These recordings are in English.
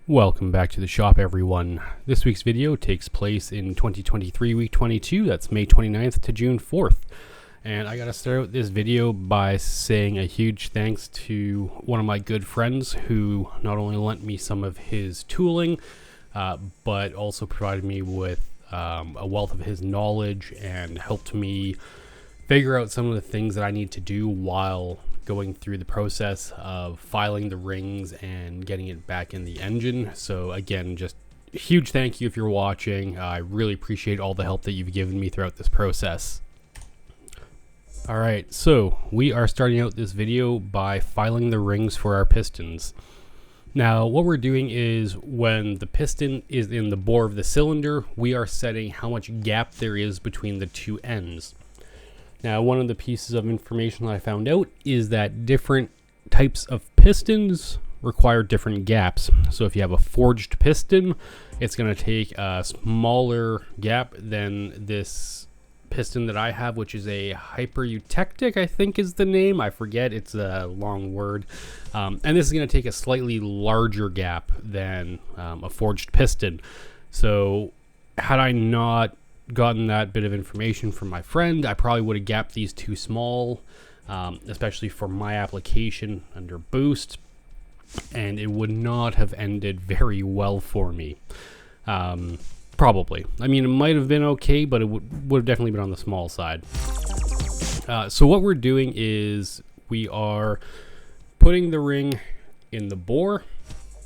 Welcome back to the shop, everyone. This week's video takes place in 2023 week 22. That's May 29th to June 4th. And I gotta start out this video by saying a huge thanks to one of my good friends who not only lent me some of his tooling, but also provided me with a wealth of his knowledge and helped me figure out some of the things that I need to do while going through the process of filing the rings and getting it back in the engine. So again, just a huge thank you if you're watching. I really appreciate all the help that you've given me throughout this process. Alright, so we are starting out this video by filing the rings for our pistons. Now what we're doing is when the piston is in the bore of the cylinder, we are setting how much gap there is between the two ends. Now, one of the pieces of information that I found out is that different types of pistons require different gaps. So if you have a forged piston, it's going to take a smaller gap than this piston that I have, which is a hypereutectic, I think is the name. I forget, it's a long word. And this is going to take a slightly larger gap than a forged piston. So had I not gotten that bit of information from my friend, I probably would have gapped these too small, especially for my application under boost, and it would not have ended very well for me. Probably. I mean, it might have been okay, but it would have definitely been on the small side. So what we're doing is we are putting the ring in the bore.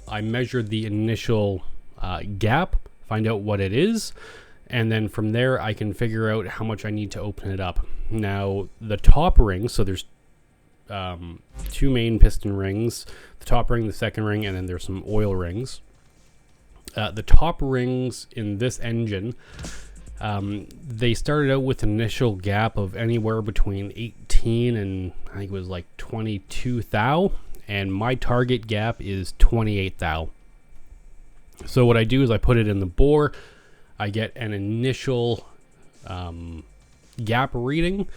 I measured the initial gap, find out what it is, and then from there I can figure out how much I need to open it up. Now the top ring, so there's two main piston rings, the top ring, the second ring, and then there's some oil rings. The top rings in this engine, they started out with an initial gap of anywhere between 18 and I think it was like 22 thou, and my target gap is 28 thou. So what I do is I put it in the bore, I get an initial gap reading,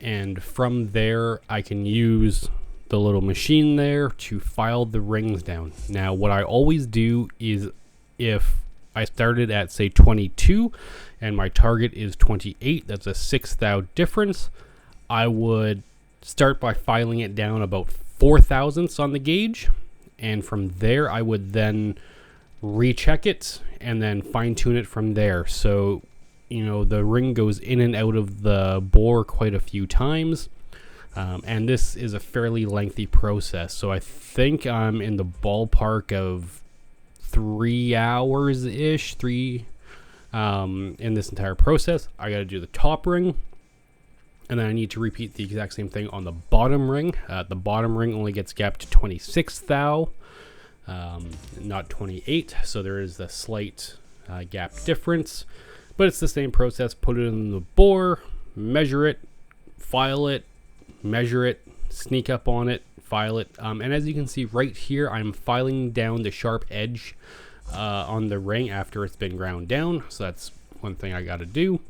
and from there I can use the little machine there to file the rings down. Now what I always do is if I started at say 22 and my target is 28, that's a 6 thou difference, I would start by filing it down about 4 thousandths on the gauge, and from there I would then recheck it and then fine tune it from there. So, you know, the ring goes in and out of the bore quite a few times. And this is a fairly lengthy process. So I think I'm in the ballpark of 3 hours-ish, in this entire process. I got to do the top ring, and then I need to repeat the exact same thing on the bottom ring. The bottom ring only gets gapped to 26 thou. Not 28, so there is a slight gap difference, but it's the same process. Put it in the bore, measure it, file it, measure it, sneak up on it, file it, and as you can see right here, I'm filing down the sharp edge on the ring after it's been ground down, so that's one thing I got to do.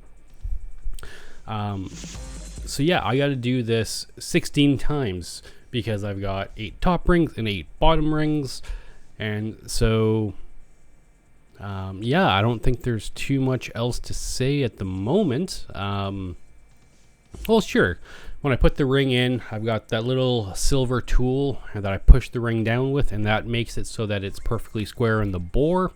So yeah, I got to do this 16 times because I've got 8 top rings and 8 bottom rings. And so, yeah, I don't think there's too much else to say at the moment. Well, sure. When I put the ring in, I've got that little silver tool that I push the ring down with, and that makes it so that it's perfectly square in the bore.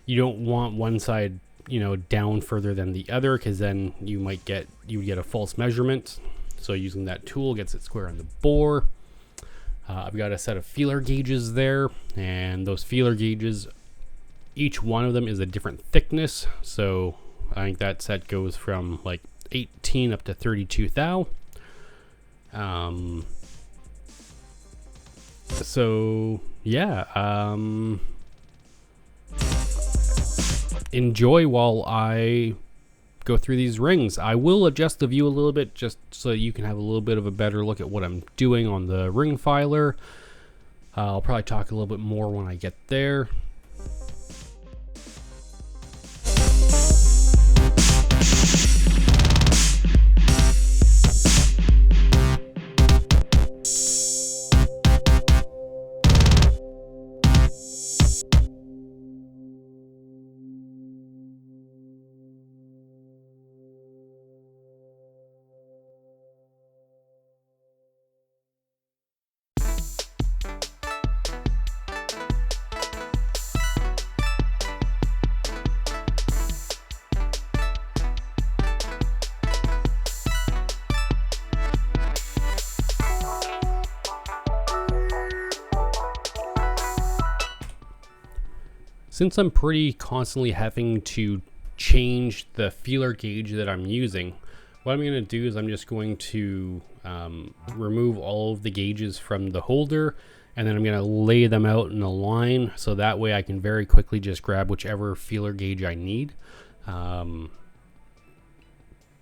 You don't want one side, you know, down further than the other, because then you would get a false measurement. So using that tool gets it square in the bore. I've got a set of feeler gauges there, and those feeler gauges, each one of them is a different thickness. So I think that set goes from like 18 up to 32 thou. So yeah, enjoy while I go through these rings. I will adjust the view a little bit just so you can have a little bit of a better look at what I'm doing on the ring filer. I'll probably talk a little bit more when I get there. since I'm pretty constantly having to change the feeler gauge that I'm using, what I'm going to do is I'm just going to remove all of the gauges from the holder, and then I'm going to lay them out in a line so that way I can very quickly just grab whichever feeler gauge I need.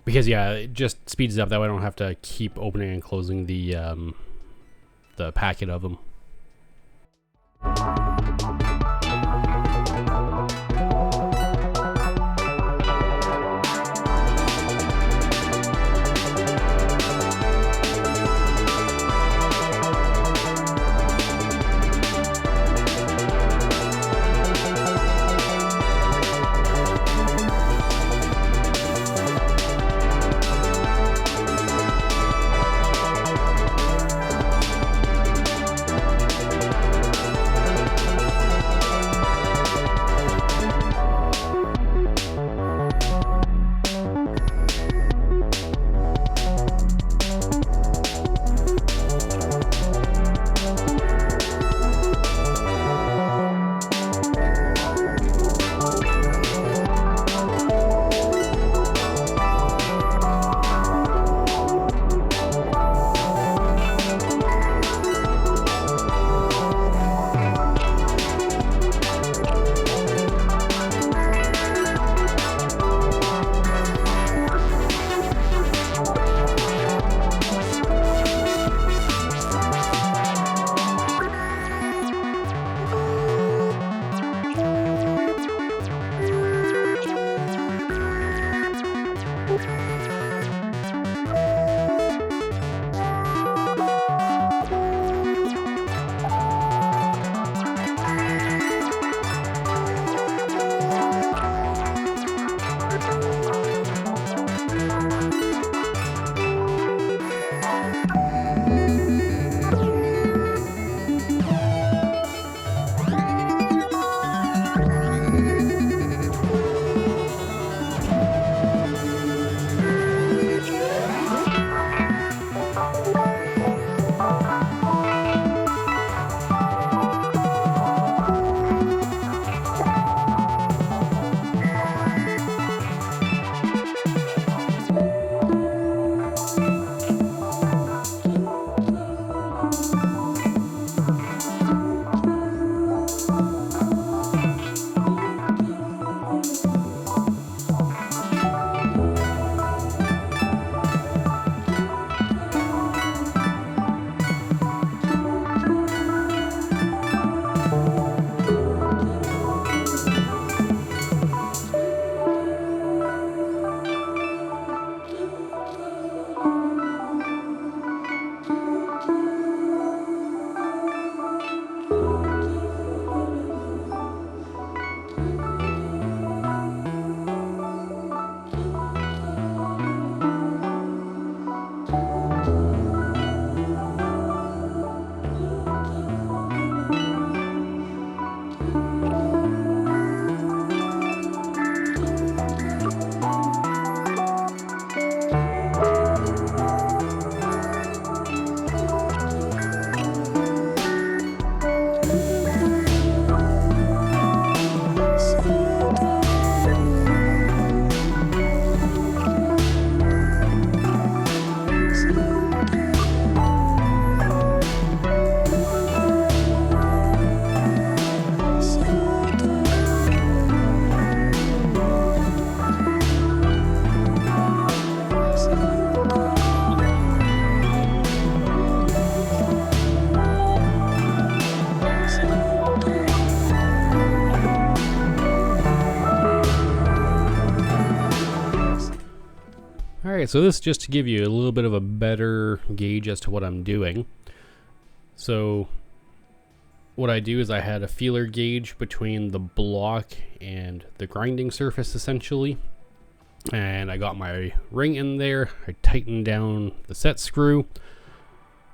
Because yeah, it just speeds it up. That way I don't have to keep opening and closing the packet of them. Alright, so this is just to give you a little bit of a better gauge as to what I'm doing. So what I do is I had a feeler gauge between the block and the grinding surface essentially. And I got my ring in there, I tightened down the set screw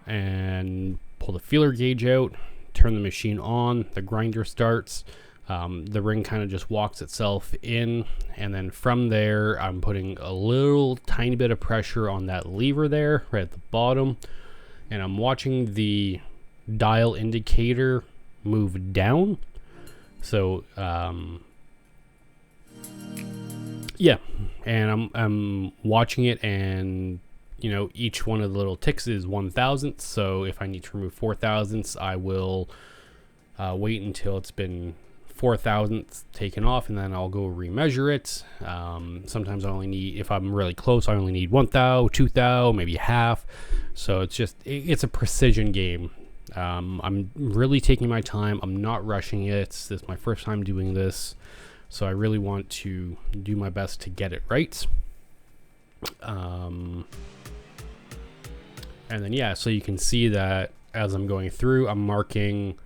and pull the feeler gauge out, turn the machine on, the grinder starts. The ring kind of just walks itself in, and then from there I'm putting a little tiny bit of pressure on that lever there right at the bottom, and I'm watching the dial indicator move down, So yeah, and I'm watching it, and each one of the little ticks is 1,000th. So if I need to remove 4,000ths, I will wait until it's been 4,000ths taken off, and then I'll go remeasure it. Sometimes I only need, if I'm really close, I only need 1 thou, 2 thou, maybe half. So it's a precision game. I'm really taking my time. I'm not rushing it. This is my first time doing this, so I really want to do my best to get it right. And then so you can see that as I'm going through, I'm marking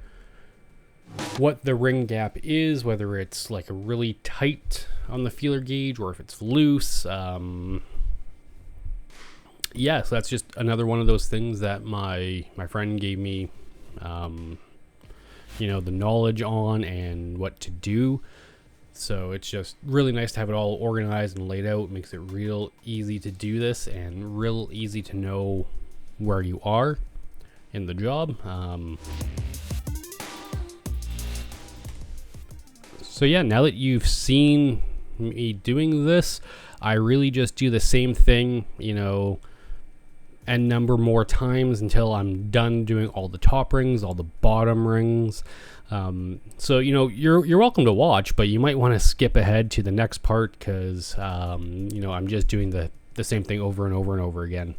what the ring gap is, whether it's like a really tight on the feeler gauge or if it's loose. So that's just another one of those things that my friend gave me the knowledge on and what to do. So it's just really nice to have it all organized and laid out. It makes it real easy to do this and real easy to know where you are in the job. So now that you've seen me doing this, I really just do the same thing, n number more times until I'm done doing all the top rings, all the bottom rings. So you're welcome to watch, but you might want to skip ahead to the next part, because I'm just doing the same thing over and over and over again.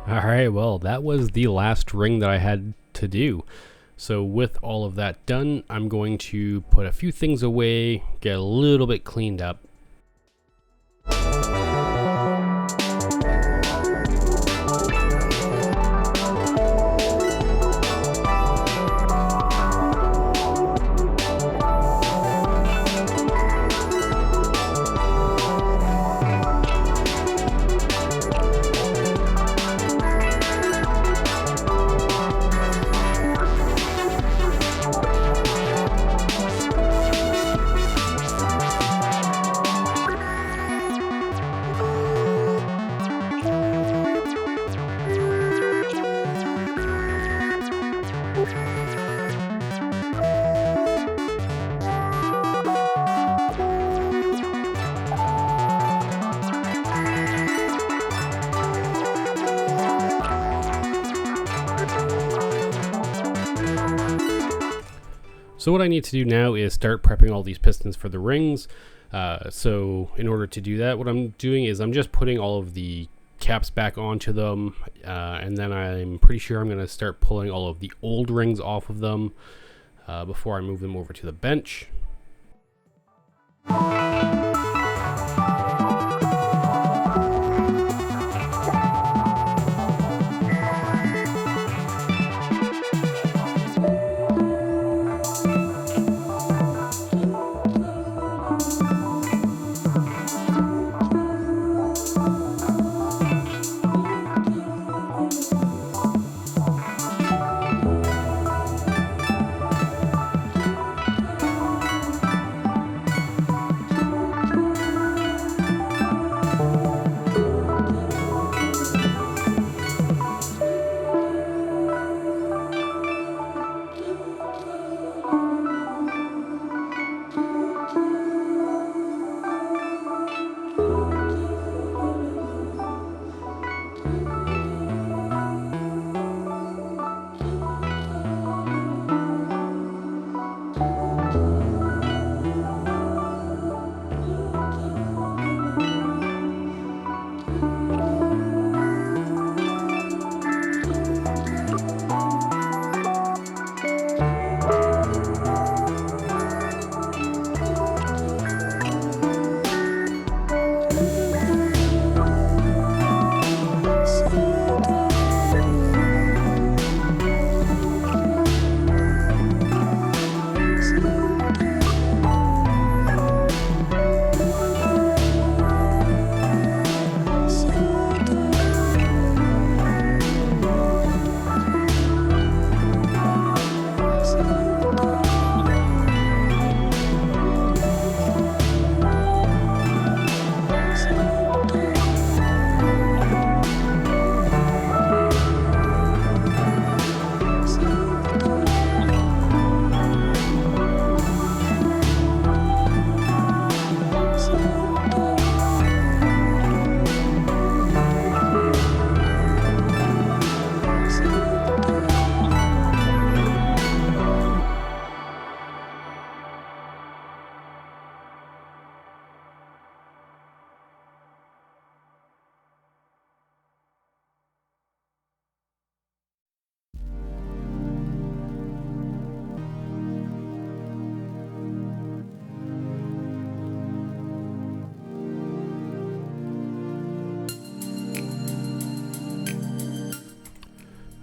Alright, well, that was the last ring that I had to do. So with all of that done, I'm going to put a few things away, get a little bit cleaned up. So what I need to do now is start prepping all these pistons for the rings. So in order to do that, what I'm doing is I'm just putting all of the caps back onto them, and then I'm pretty sure I'm going to start pulling all of the old rings off of them before I move them over to the bench.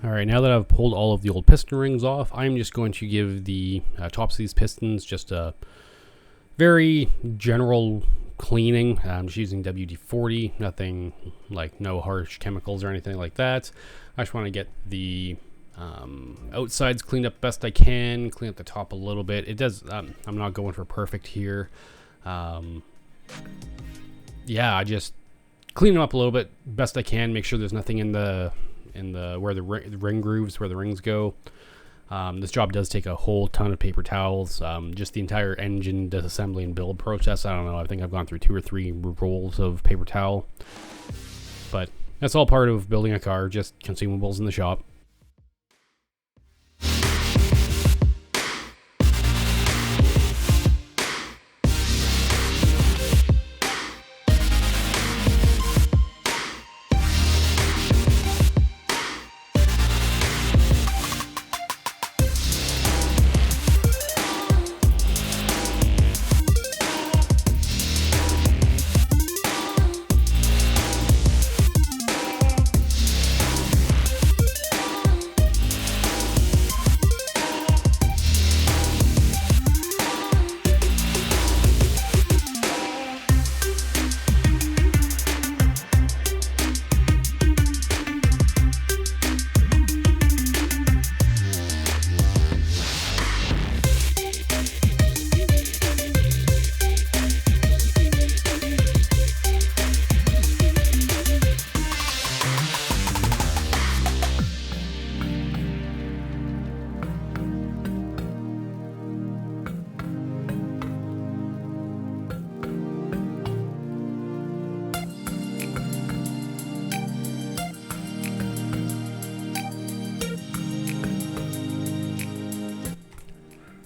Alright, now that I've pulled all of the old piston rings off, I'm just going to give the tops of these pistons just a very general cleaning. I'm just using WD-40, nothing like no harsh chemicals or anything like that. I just want to get the outsides cleaned up best I can, clean up the top a little bit. It does, I'm not going for perfect here. Yeah, I just clean them up a little bit best I can, make sure there's nothing in the where the ring grooves, where the rings go. This job does take a whole ton of paper towels. Just the entire engine disassembly and build process, I don't know, I think I've gone through 2 or 3 rolls of paper towel. But that's all part of building a car, just consumables in the shop.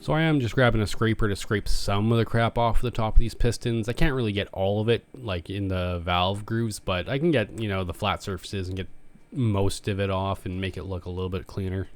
So I am just grabbing a scraper to scrape some of the crap off the top of these pistons. I can't really get all of it, like in the valve grooves, but I can get, you know, the flat surfaces and get most of it off and make it look a little bit cleaner.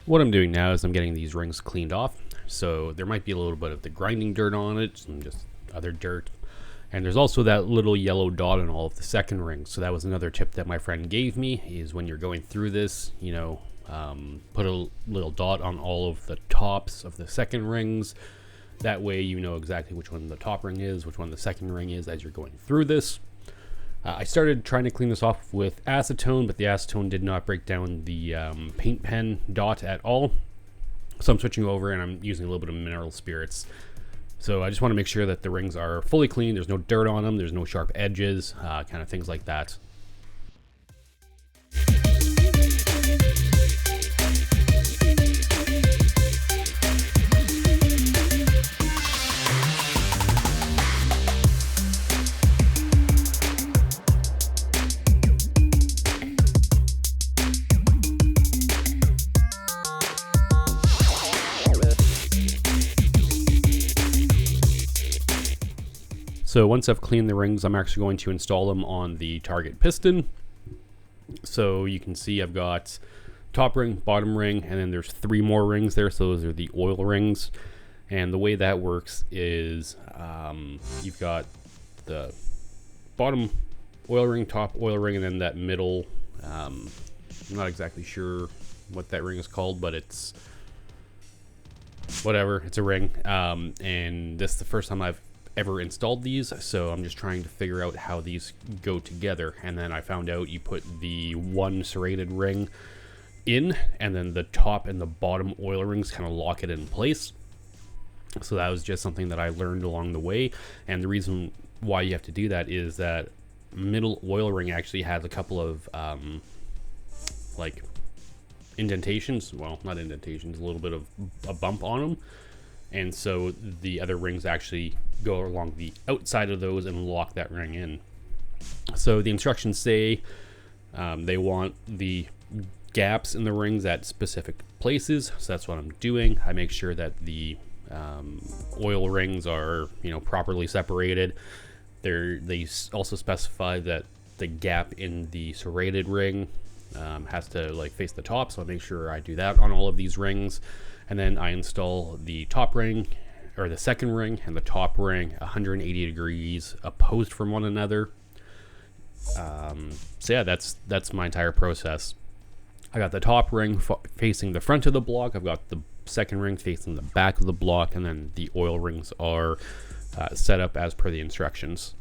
What I'm doing now is I'm getting these rings cleaned off. So there might be a little bit of the grinding dirt on it, some just other dirt. And there's also that little yellow dot on all of the second rings. So that was another tip that my friend gave me, is when you're going through this, you know, put a little dot on all of the tops of the second rings. That way you know exactly which one the top ring is, which one the second ring is as you're going through this. I started trying to clean this off with acetone, but the acetone did not break down the paint pen dot at all. So I'm switching over and I'm using a little bit of mineral spirits. So I just want to make sure that the rings are fully clean. There's no dirt on them. There's no sharp edges, kind of things like that. So once I've cleaned the rings, I'm actually going to install them on the target piston. So you can see I've got top ring, bottom ring, and then there's 3 more rings there. So those are the oil rings. And the way that works is you've got the bottom oil ring, top oil ring, and then that middle, I'm not exactly sure what that ring is called, but it's whatever, it's a ring. And this is the first time I've ever installed these, so I'm just trying to figure out how these go together. And then I found out you put the one serrated ring in, and then the top and the bottom oil rings kind of lock it in place. So that was just something that I learned along the way. And the reason why you have to do that is that middle oil ring actually has a couple of like indentations, well, not indentations, a little bit of a bump on them. And so the other rings actually go along the outside of those and lock that ring in. So the instructions say they want the gaps in the rings at specific places. So that's what I'm doing. I make sure that the oil rings are, you know, properly separated. They also specify that the gap in the serrated ring has to like face the top. So I make sure I do that on all of these rings. And then I install the top ring, or the second ring, and the top ring 180 degrees opposed from one another. So yeah, that's my entire process. I got the top ring facing the front of the block. I've got the second ring facing the back of the block, and then the oil rings are set up as per the instructions.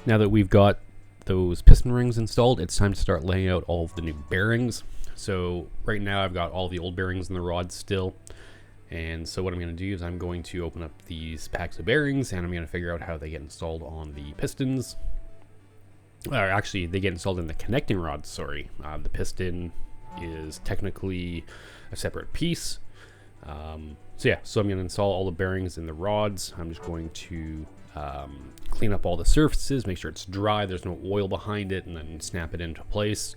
Now that we've got those piston rings installed, it's time to start laying out all of the new bearings. So right now I've got all the old bearings in the rods still. And so what I'm going to do is I'm going to open up these packs of bearings, and I'm going to figure out how they get installed on the pistons. Or actually, they get installed in the connecting rods, sorry. The piston is technically a separate piece. So I'm going to install all the bearings in the rods. I'm just going to clean up all the surfaces, make sure it's dry, there's no oil behind it, and then snap it into place.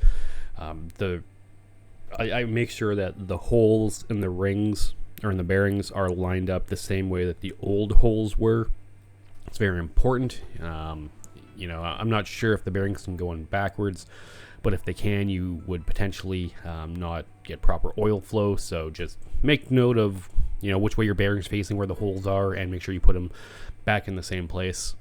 I make sure that the holes in the rings or in the bearings are lined up the same way that the old holes were. It's very important. I'm not sure if the bearings can go in backwards, but if they can, you would potentially not get proper oil flow. So just make note of which way your bearings facing, where the holes are, and make sure you put them back in the same place.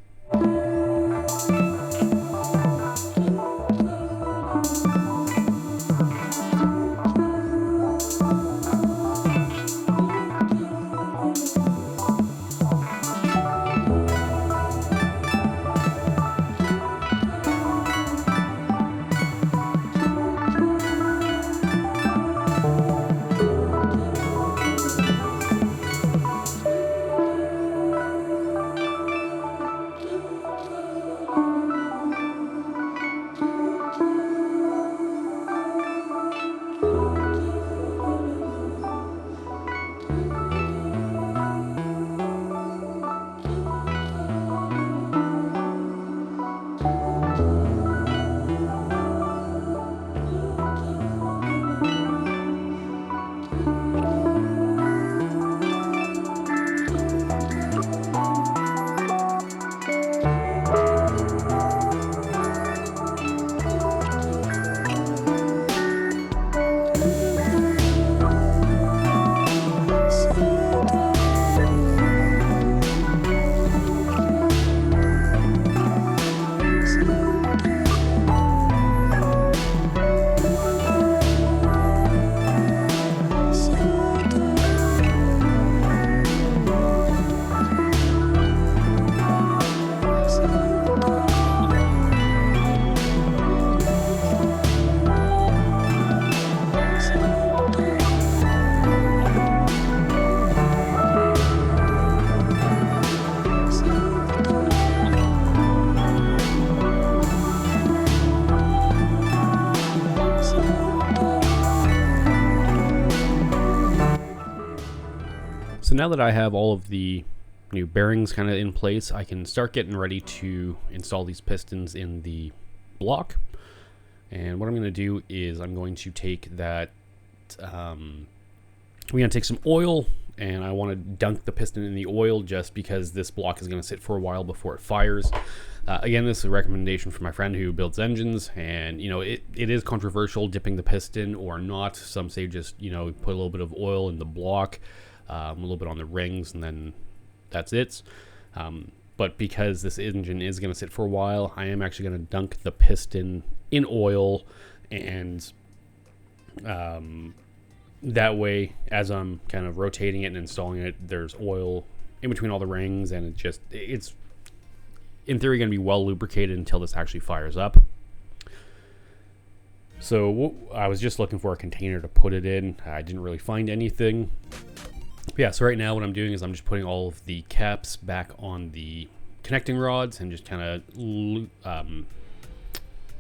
So now that I have all of the new bearings kind of in place, I can start getting ready to install these pistons in the block. And what I'm going to do is I'm going to take that, we're going to take some oil, and I want to dunk the piston in the oil just because this block is going to sit for a while before it fires. Again, this is a recommendation from my friend who builds engines, and it is controversial dipping the piston or not. Some say just put a little bit of oil in the block, a little bit on the rings, and then that's it. But because this engine is going to sit for a while, I am actually going to dunk the piston in oil, and that way, as I'm kind of rotating it and installing it, there's oil in between all the rings, and it's in theory going to be well lubricated until this actually fires up. So I was just looking for a container to put it in. I didn't really find anything. Yeah, so right now what I'm doing is I'm just putting all of the caps back on the connecting rods and just kind of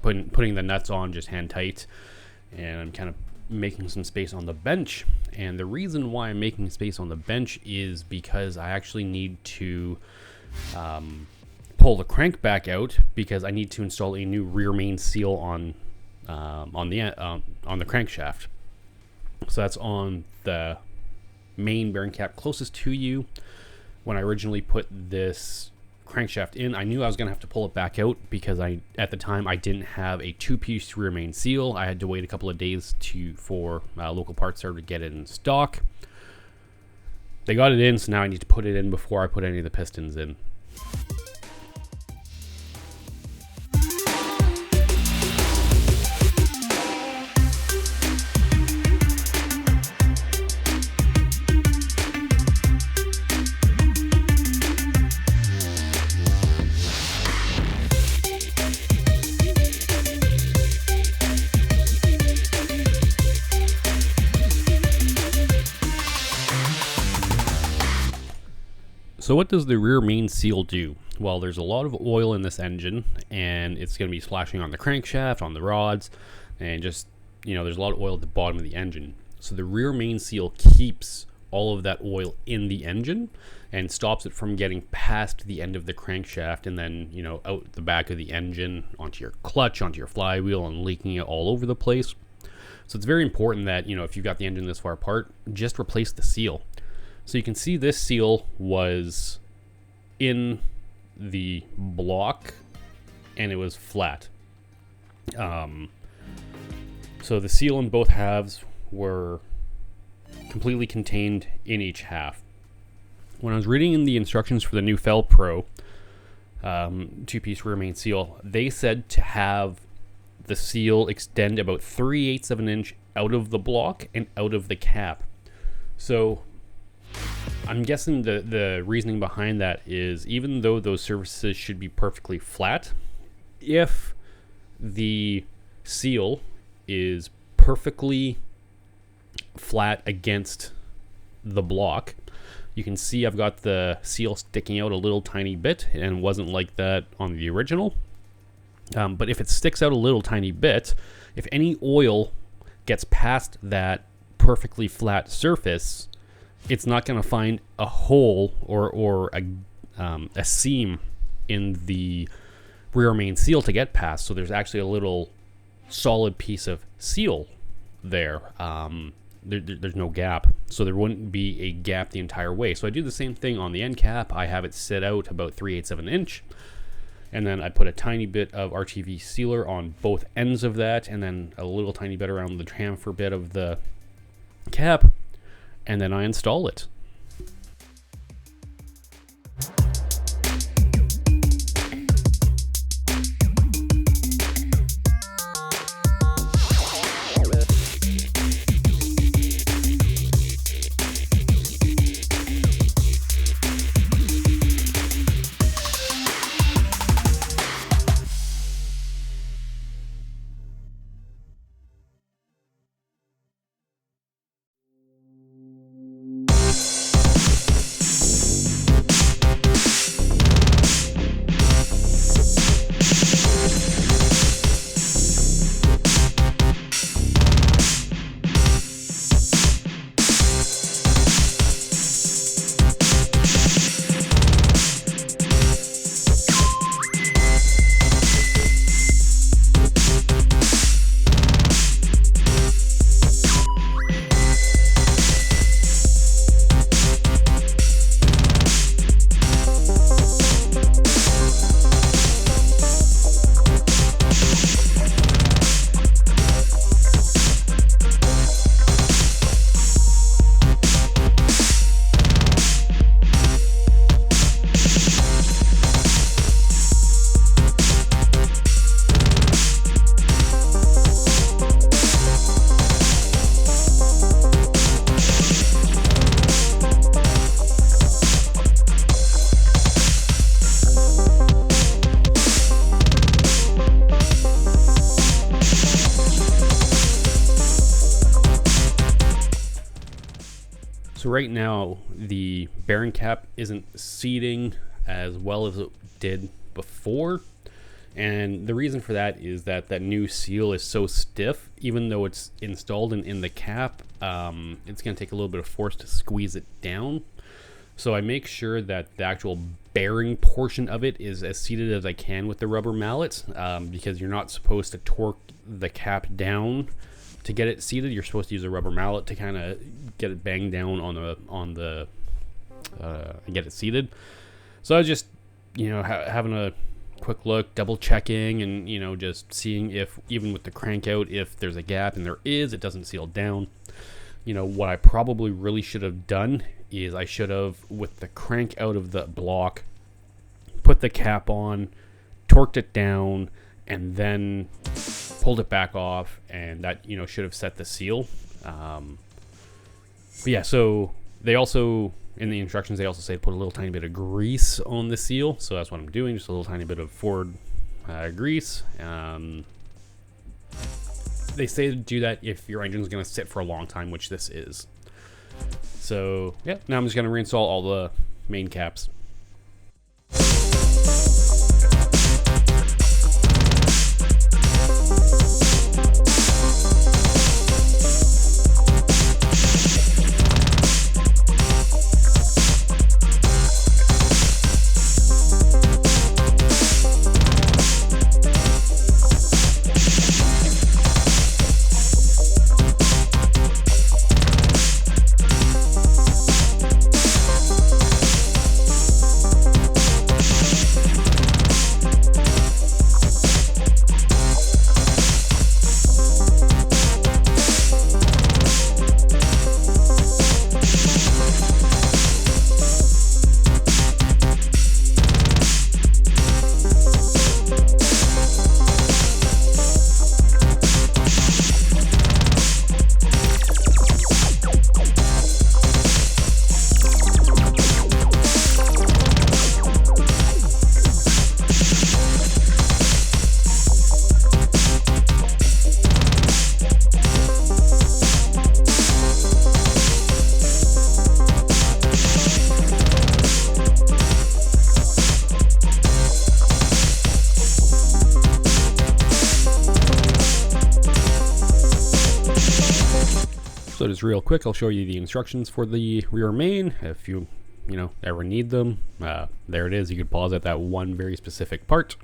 putting the nuts on just hand tight, and I'm kind of making some space on the bench. And the reason why I'm making space on the bench is because I actually need to pull the crank back out, because I need to install a new rear main seal on the crankshaft. So that's on the main bearing cap closest to you. When I originally put this crankshaft in, I knew I was going to have to pull it back out because at the time I didn't have a 2-piece rear main seal. I had to wait a couple of days for local parts store to get it in stock. They got it in, so now I need to put it in before I put any of the pistons in. So what does the rear main seal do? Well, there's a lot of oil in this engine, and it's going to be splashing on the crankshaft, on the rods, and just, there's a lot of oil at the bottom of the engine. So the rear main seal keeps all of that oil in the engine and stops it from getting past the end of the crankshaft and then, out the back of the engine onto your clutch, onto your flywheel, and leaking it all over the place. So it's very important that, if you've got the engine this far apart, just replace the seal. So you can see this seal was in the block and it was flat. So the seal in both halves were completely contained in each half. When I was reading in the instructions for the new Fel Pro 2-piece rear main seal, they said to have the seal extend about 3/8 of an inch out of the block and out of the cap. So I'm guessing the reasoning behind that is, even though those surfaces should be perfectly flat, if the seal is perfectly flat against the block, you can see I've got the seal sticking out a little tiny bit, and it wasn't like that on the original. But if it sticks out a little tiny bit, if any oil gets past that perfectly flat surface, it's not going to find a hole or a seam in the rear main seal to get past. So there's actually a little solid piece of seal there. There's no gap, so there wouldn't be a gap the entire way. So I do the same thing on the end cap. I have it set out about 3/8 of an inch, and then I put a tiny bit of RTV sealer on both ends of that, and then a little tiny bit around the chamfer bit of the cap, and then I install it. So right now, the bearing cap isn't seating as well as it did before. And the reason for that is that that new seal is so stiff, even though it's installed in the cap, it's going to take a little bit of force to squeeze it down. So I make sure that the actual bearing portion of it is as seated as I can with the rubber mallet, because you're not supposed to torque the cap down to get it seated. You're supposed to use a rubber mallet to kind of get it banged down on the get it seated. So I was just having a quick look, double checking, and just seeing if, even with the crank out, if there's a gap, and there is, it doesn't seal down. What I probably really should have done is I should have, with the crank out of the block, put the cap on, torqued it down, and then pulled it back off, and that should have set the seal. But yeah, so they also, in the instructions, they also say to put a little tiny bit of grease on the seal. So that's what I'm doing, just a little tiny bit of Ford grease. They say to do that if your engine is going to sit for a long time, which this is. So yeah, now I'm just going to reinstall all the main caps. So just real quick, I'll show you the instructions for the rear main. If you ever need them, there it is. You could pause at that one very specific part.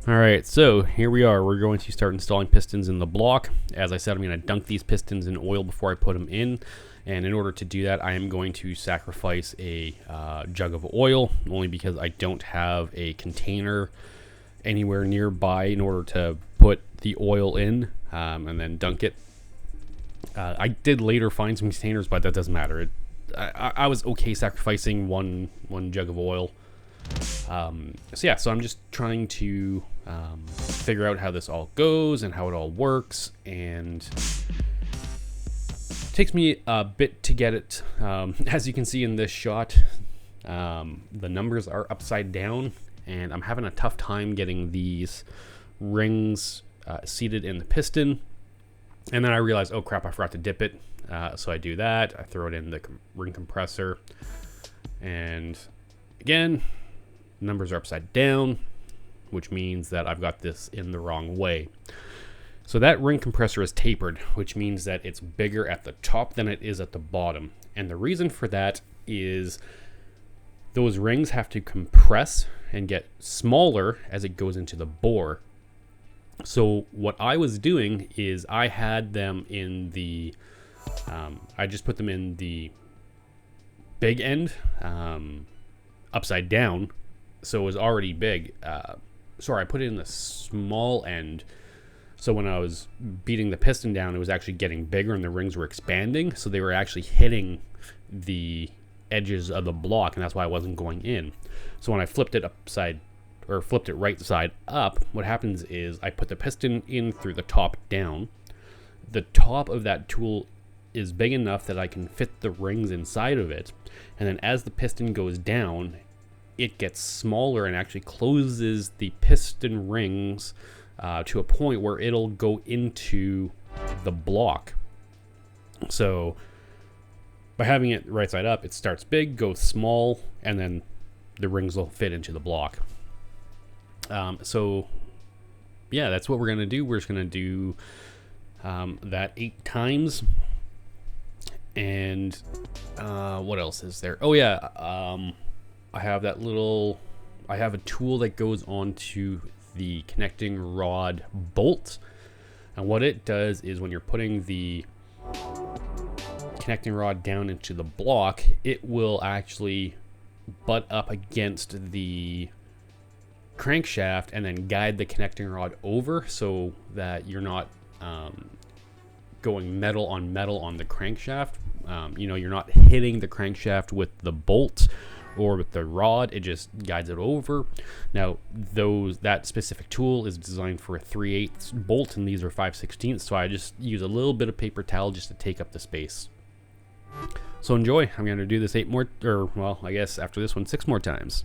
All right, so here we are. We're going to start installing pistons in the block. As I said, I'm going to dunk these pistons in oil before I put them in. And in order to do that, I am going to sacrifice a jug of oil, only because I don't have a container anywhere nearby in order to put the oil in and then dunk it. I did later find some containers, but that doesn't matter. I was okay sacrificing one jug of oil. So I'm just trying to figure out how this all goes and how it all works, and it takes me a bit to get it. As you can see in this shot, the numbers are upside down, and I'm having a tough time getting these rings seated in the piston. And then I realized, oh crap, I forgot to dip it. So I do that. I throw it in the ring compressor, and again, numbers are upside down, which means that I've got this in the wrong way. So that ring compressor is tapered, which means that it's bigger at the top than it is at the bottom. And the reason for that is those rings have to compress and get smaller as it goes into the bore. So what I was doing is I had them in the, I just put them in the big end, upside down. So it was already big. Sorry, I put it in the small end. So when I was beating the piston down, it was actually getting bigger and the rings were expanding. So they were actually hitting the edges of the block, and that's why I wasn't going in. So when I flipped it right side up, what happens is I put the piston in through the top down. The top of that tool is big enough that I can fit the rings inside of it. And then as the piston goes down, it gets smaller and actually closes the piston rings to a point where it'll go into the block. So by having it right side up, it starts big, goes small, and then the rings will fit into the block. So yeah, that's what we're going to do. We're just going to do that 8 times. And what else is there? Oh yeah, I have a tool that goes onto the connecting rod bolt. And what it does is when you're putting the connecting rod down into the block, it will actually butt up against the crankshaft and then guide the connecting rod over so that you're not going metal on the crankshaft. You're not hitting the crankshaft with the bolt or with the rod, it just guides it over. Now, that specific tool is designed for a 3/8 bolt, and these are 5/16, so I just use a little bit of paper towel just to take up the space. So enjoy. I'm going to do this 8 more, or well, I guess after this one, 6 more times.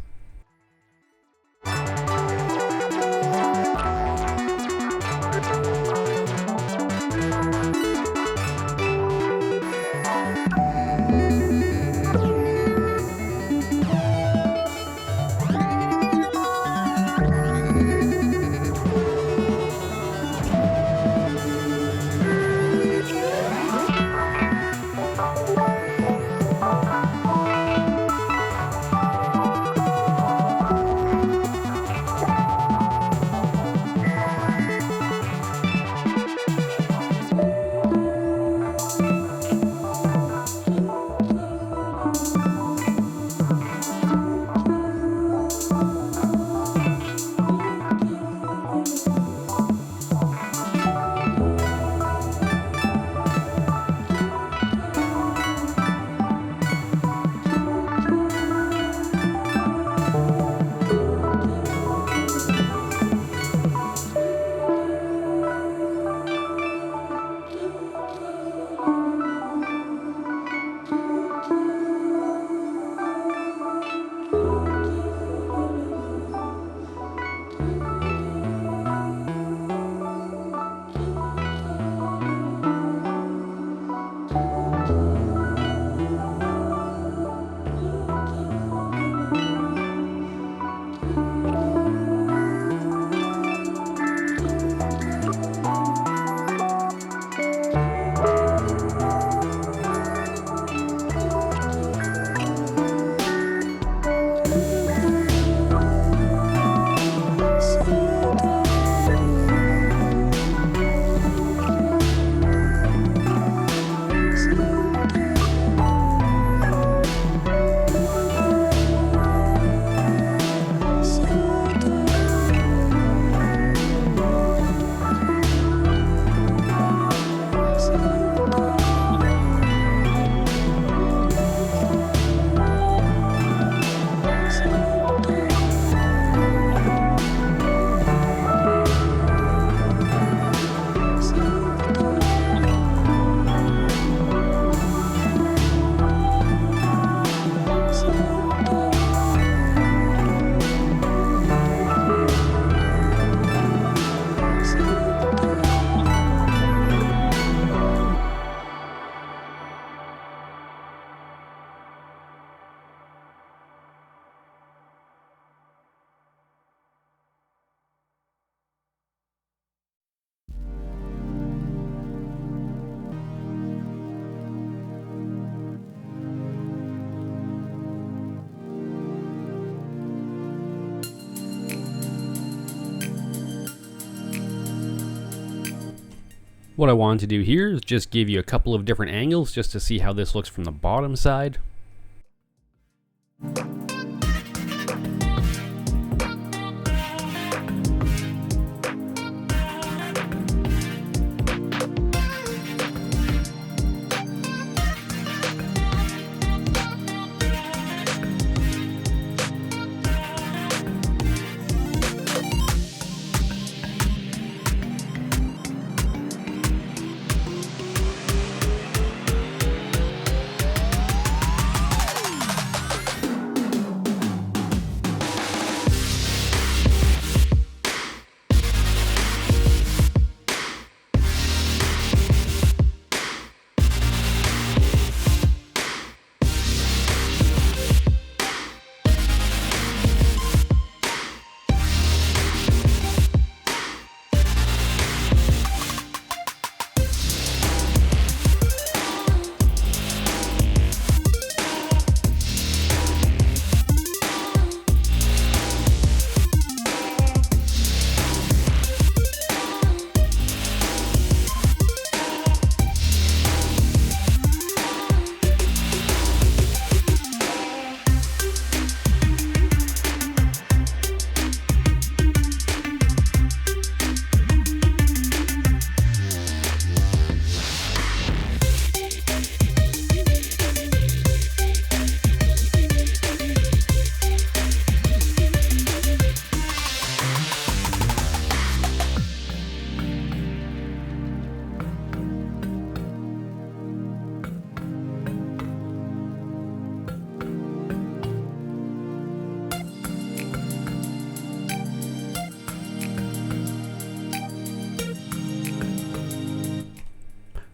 What I wanted to do here is just give you a couple of different angles just to see how this looks from the bottom side.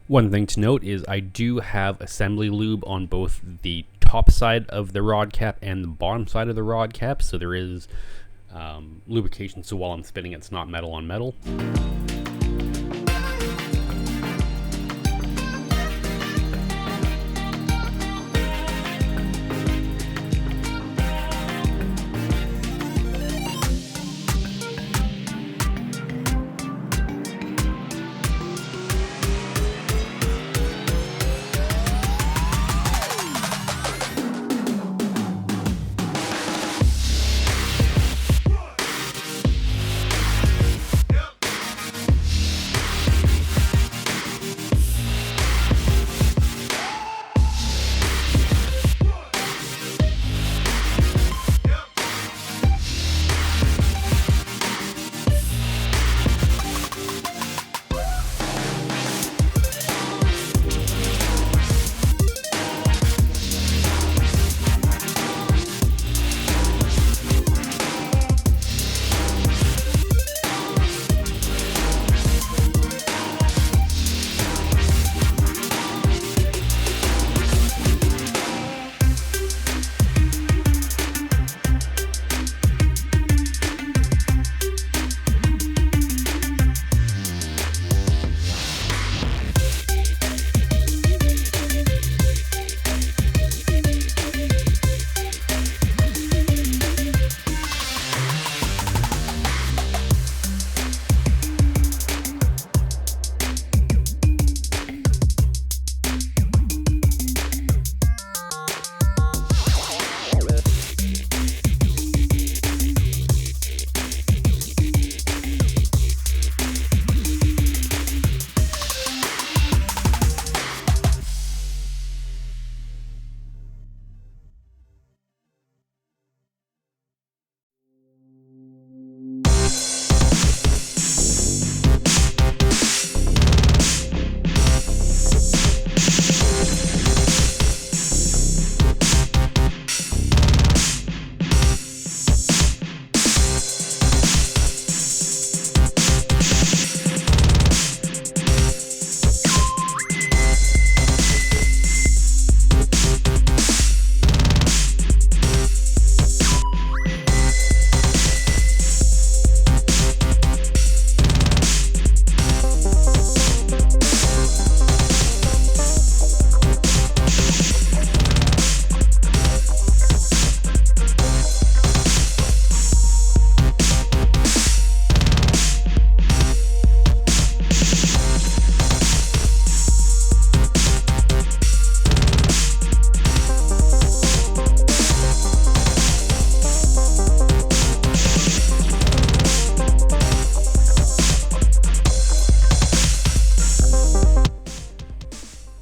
One thing to note is I do have assembly lube on both the top side of the rod cap and the bottom side of the rod cap, so there is lubrication, so while I'm spinning it's not metal on metal.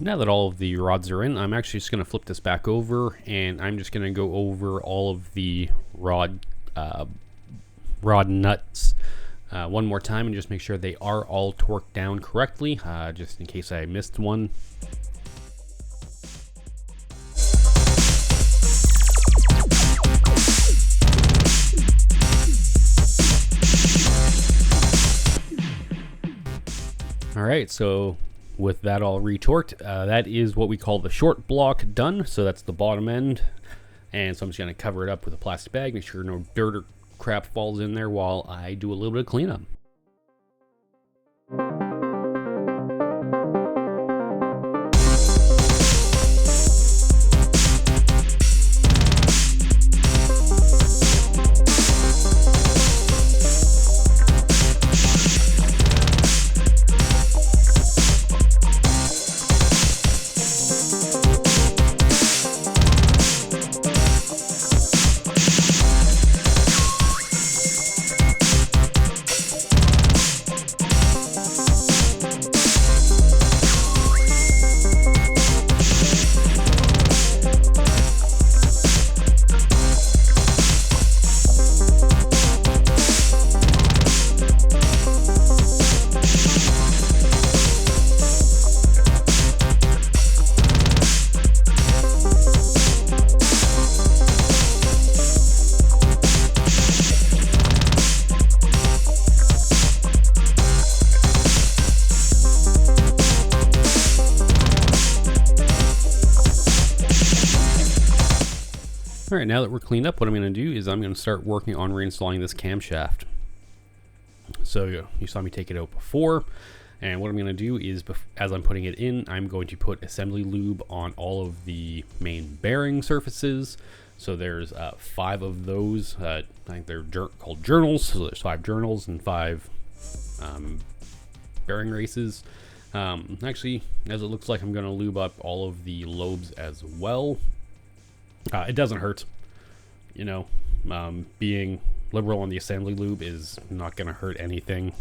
Now that all of the rods are in, I'm actually just going to flip this back over, and I'm just going to go over all of the rod nuts one more time and just make sure they are all torqued down correctly, just in case I missed one. Alright, so with that all retorqued, that is what we call the short block done. So that's the bottom end. And so I'm just going to cover it up with a plastic bag, make sure no dirt or crap falls in there while I do a little bit of cleanup. Alright, now that we're cleaned up, what I'm going to do is I'm going to start working on reinstalling this camshaft. So you saw me take it out before, and what I'm going to do is, as I'm putting it in, I'm going to put assembly lube on all of the main bearing surfaces. So there's 5 of those. I think they're called journals. So there's 5 journals and 5 bearing races. Actually, as it looks like, I'm going to lube up all of the lobes as well. It doesn't hurt, you know, being liberal on the assembly lube is not going to hurt anything.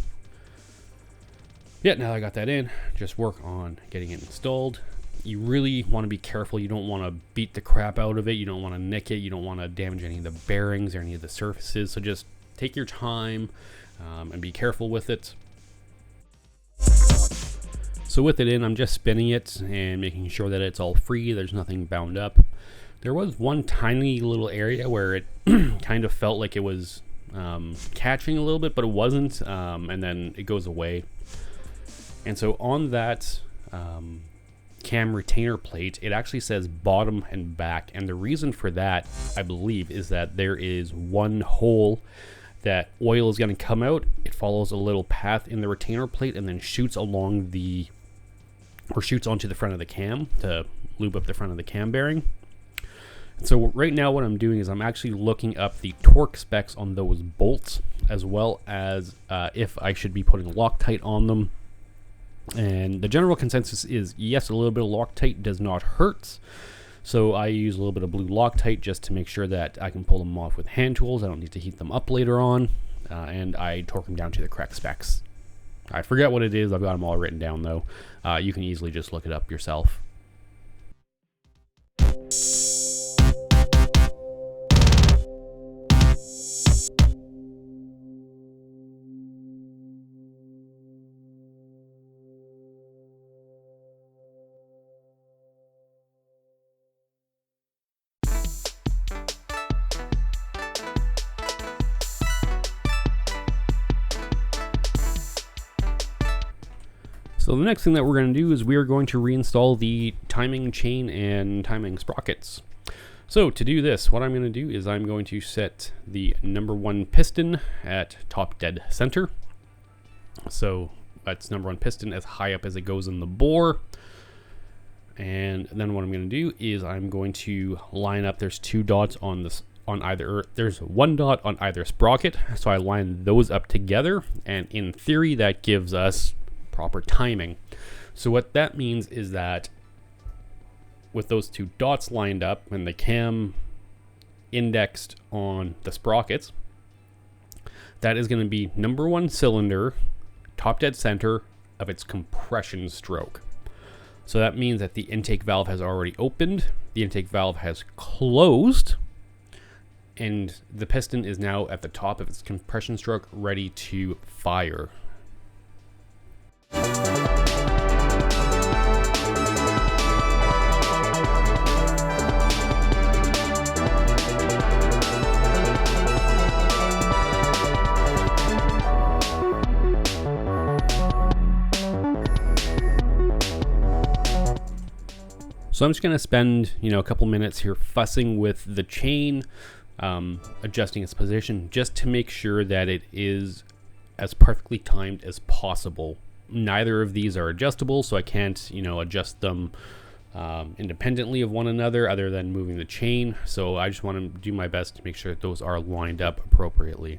Yeah, now I got that in, just work on getting it installed. You really want to be careful. You don't want to beat the crap out of it. You don't want to nick it. You don't want to damage any of the bearings or any of the surfaces. So just take your time and be careful with it. So with it in, I'm just spinning it and making sure that it's all free. There's nothing bound up. There was one tiny little area where it kind of felt like it was catching a little bit, but it wasn't, and then it goes away. And so on that cam retainer plate, it actually says bottom and back, and the reason for that, I believe, is that there is one hole that oil is going to come out. It follows a little path in the retainer plate and then shoots along shoots onto the front of the cam to lube up the front of the cam bearing. So right now what I'm doing is I'm actually looking up the torque specs on those bolts, as well as if I should be putting Loctite on them. And the general consensus is yes, a little bit of Loctite does not hurt. So I use a little bit of blue Loctite just to make sure that I can pull them off with hand tools. I don't need to heat them up later on. And I torque them down to the correct specs. I forget what it is. I've got them all written down though. You can easily just look it up yourself. So the next thing that we're going to do is we are going to reinstall the timing chain and timing sprockets. So to do this, what I'm going to do is I'm going to set the #1 piston at top dead center. So that's #1 piston as high up as it goes in the bore. And then what I'm going to do is I'm going to line up, there's 2 dots on this, there's 1 dot on either sprocket. So I line those up together, and in theory that gives us proper timing. So what that means is that with those 2 dots lined up and the cam indexed on the sprockets, that is going to be #1 cylinder, top dead center of its compression stroke. So that means that the intake valve has already opened, the intake valve has closed, and the piston is now at the top of its compression stroke, ready to fire. So I'm just going to spend, a couple minutes here fussing with the chain, adjusting its position, just to make sure that it is as perfectly timed as possible. Neither of these are adjustable, so I can't, adjust them independently of one another other than moving the chain. So I just want to do my best to make sure that those are lined up appropriately.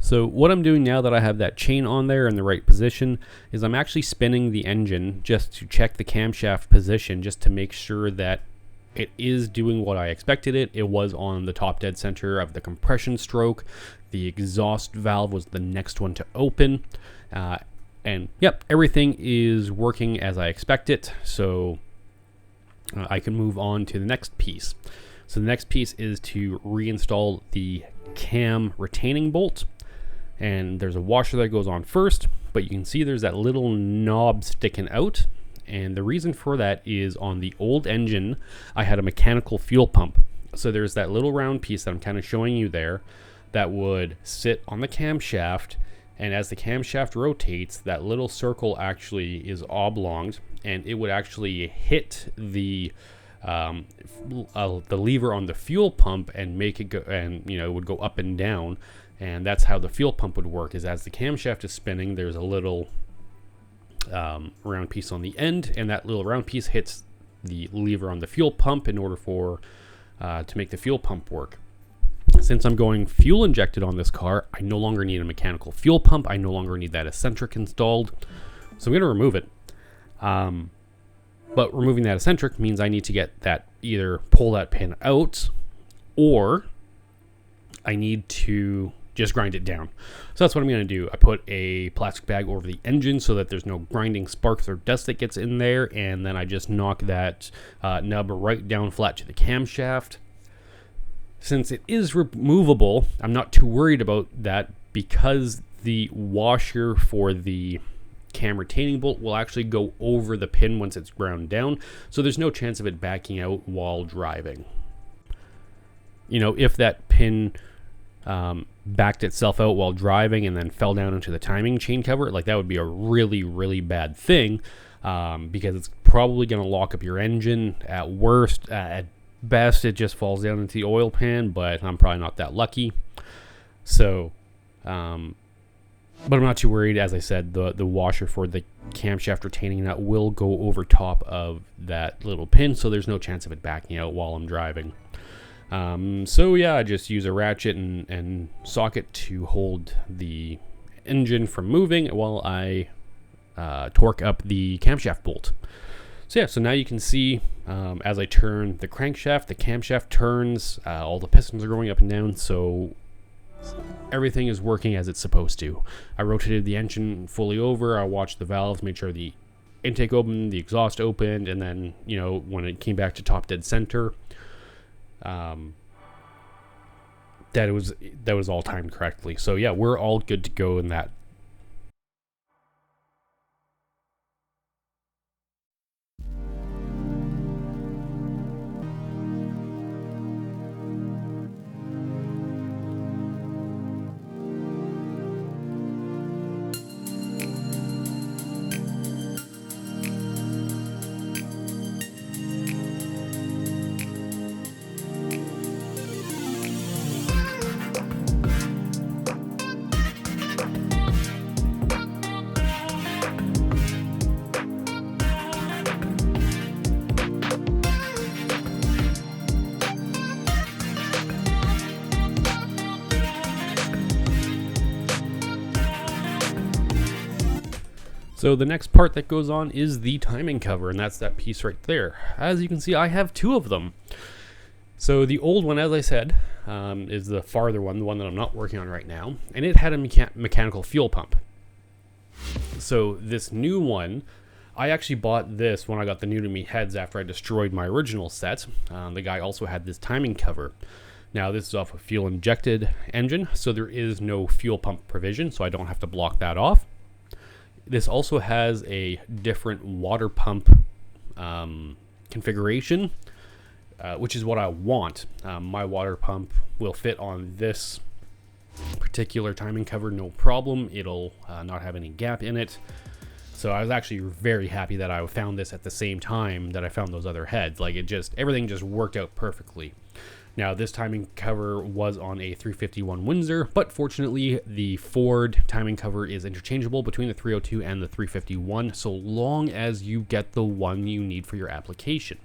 So what I'm doing now that I have that chain on there in the right position is I'm actually spinning the engine just to check the camshaft position, just to make sure that it is doing what I expected it. It was on the top dead center of the compression stroke. The exhaust valve was the next one to open. And yep, everything is working as I expect it. So I can move on to the next piece. So the next piece is to reinstall the cam retaining bolt. And there's a washer that goes on first, but you can see there's that little knob sticking out. And the reason for that is on the old engine, I had a mechanical fuel pump. So there's that little round piece that I'm kind of showing you there that would sit on the camshaft. And as the camshaft rotates, that little circle actually is oblonged, and it would actually hit the lever on the fuel pump and make it go, and it would go up and down. And that's how the fuel pump would work, is as the camshaft is spinning, there's a little round piece on the end, and that little round piece hits the lever on the fuel pump in order for to make the fuel pump work. Since I'm going fuel injected on this car, I no longer need a mechanical fuel pump. I no longer need that eccentric installed. So I'm going to remove it. But removing that eccentric means I need to get that, either pull that pin out, or I need to just grind it down. So that's what I'm going to do. I put a plastic bag over the engine so that there's no grinding sparks or dust that gets in there, and then I just knock that nub right down flat to the camshaft. Since it is removable, I'm not too worried about that, because the washer for the cam retaining bolt will actually go over the pin once it's ground down, so there's no chance of it backing out while driving. If that pin backed itself out while driving and then fell down into the timing chain cover, that would be a really, really bad thing, because it's probably going to lock up your engine. At worst, at best, it just falls down into the oil pan, but I'm probably not that lucky. So, but I'm not too worried. As I said, the washer for the camshaft retaining nut will go over top of that little pin, so there's no chance of it backing out while I'm driving. So yeah, I just use a ratchet and socket to hold the engine from moving while I torque up the camshaft bolt. So yeah, so now you can see as I turn the crankshaft, the camshaft turns, all the pistons are going up and down, so everything is working as it's supposed to. I rotated the engine fully over, I watched the valves, made sure the intake opened, the exhaust opened, and then, when it came back to top dead center, that was all timed correctly. So yeah, we're all good to go in that. So the next part that goes on is the timing cover, and that's that piece right there. As you can see, I have two of them. So the old one, as I said, is the farther one, the one that I'm not working on right now, and it had a mechanical fuel pump. So this new one, I actually bought this when I got the new to me heads after I destroyed my original set. The guy also had this timing cover. Now this is off a fuel injected engine, so there is no fuel pump provision, so I don't have to block that off. This also has a different water pump configuration, which is what I want. My water pump will fit on this particular timing cover, no problem. It'll not have any gap in it. So I was actually very happy that I found this at the same time that I found those other heads. Like everything just worked out perfectly. Now this timing cover was on a 351 Windsor, but fortunately the Ford timing cover is interchangeable between the 302 and the 351, so long as you get the one you need for your application.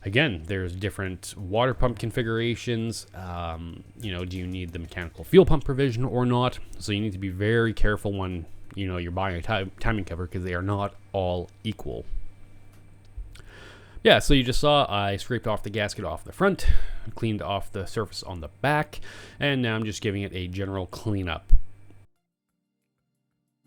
Again, there's different water pump configurations. Do you need the mechanical fuel pump provision or not? So you need to be very careful when you're buying a timing cover, because they are not all equal. Yeah, so you just saw I scraped off the gasket off the front, cleaned off the surface on the back, and now I'm just giving it a general cleanup.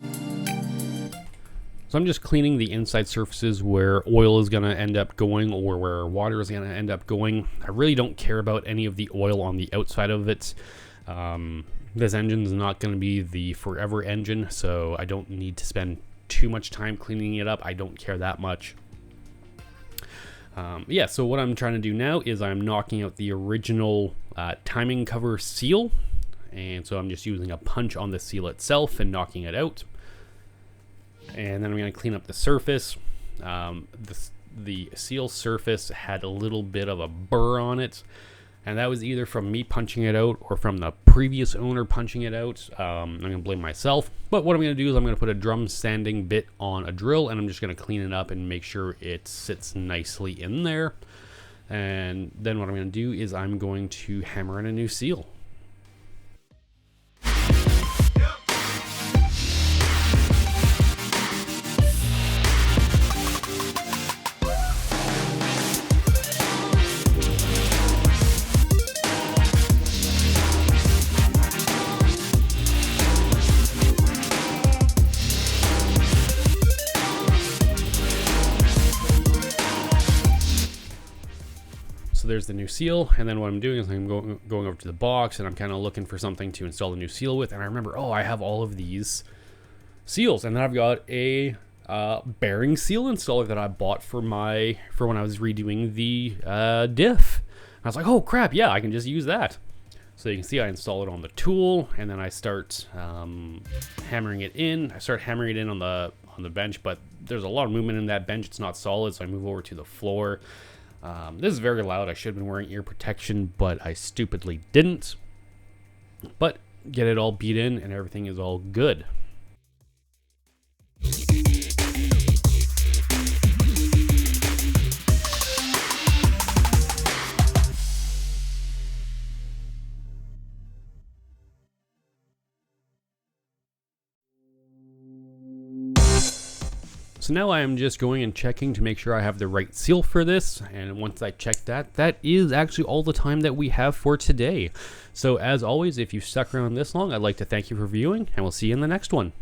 So I'm just cleaning the inside surfaces where oil is going to end up going or where water is going to end up going. I really don't care about any of the oil on the outside of it. This engine is not going to be the forever engine, so I don't need to spend too much time cleaning it up. I don't care that much. So what I'm trying to do now is I'm knocking out the original timing cover seal. And so I'm just using a punch on the seal itself and knocking it out. And then I'm going to clean up the surface. The seal surface had a little bit of a burr on it, and that was either from me punching it out or from the previous owner punching it out. I'm going to blame myself, but what I'm going to do is I'm going to put a drum sanding bit on a drill, and I'm just going to clean it up and make sure it sits nicely in there. And then what I'm going to do is I'm going to hammer in a new seal. So there's the new seal, and then what I'm doing is I'm going over to the box, and I'm kind of looking for something to install the new seal with, and I remember, I have all of these seals, and then I've got a bearing seal installer that I bought for when I was redoing the diff. I was like, oh crap, yeah, I can just use that. So you can see I install it on the tool, and then I start hammering it in. I start hammering it in on the bench, but there's a lot of movement in that bench. It's not solid, so I move over to the floor. This is very loud. I should have been wearing ear protection, but I stupidly didn't. But get it all beat in, and everything is all good. So now I am just going and checking to make sure I have the right seal for this, and once I check that, that is actually all the time that we have for today. So as always, if you stuck around this long, I'd like to thank you for viewing, and we'll see you in the next one.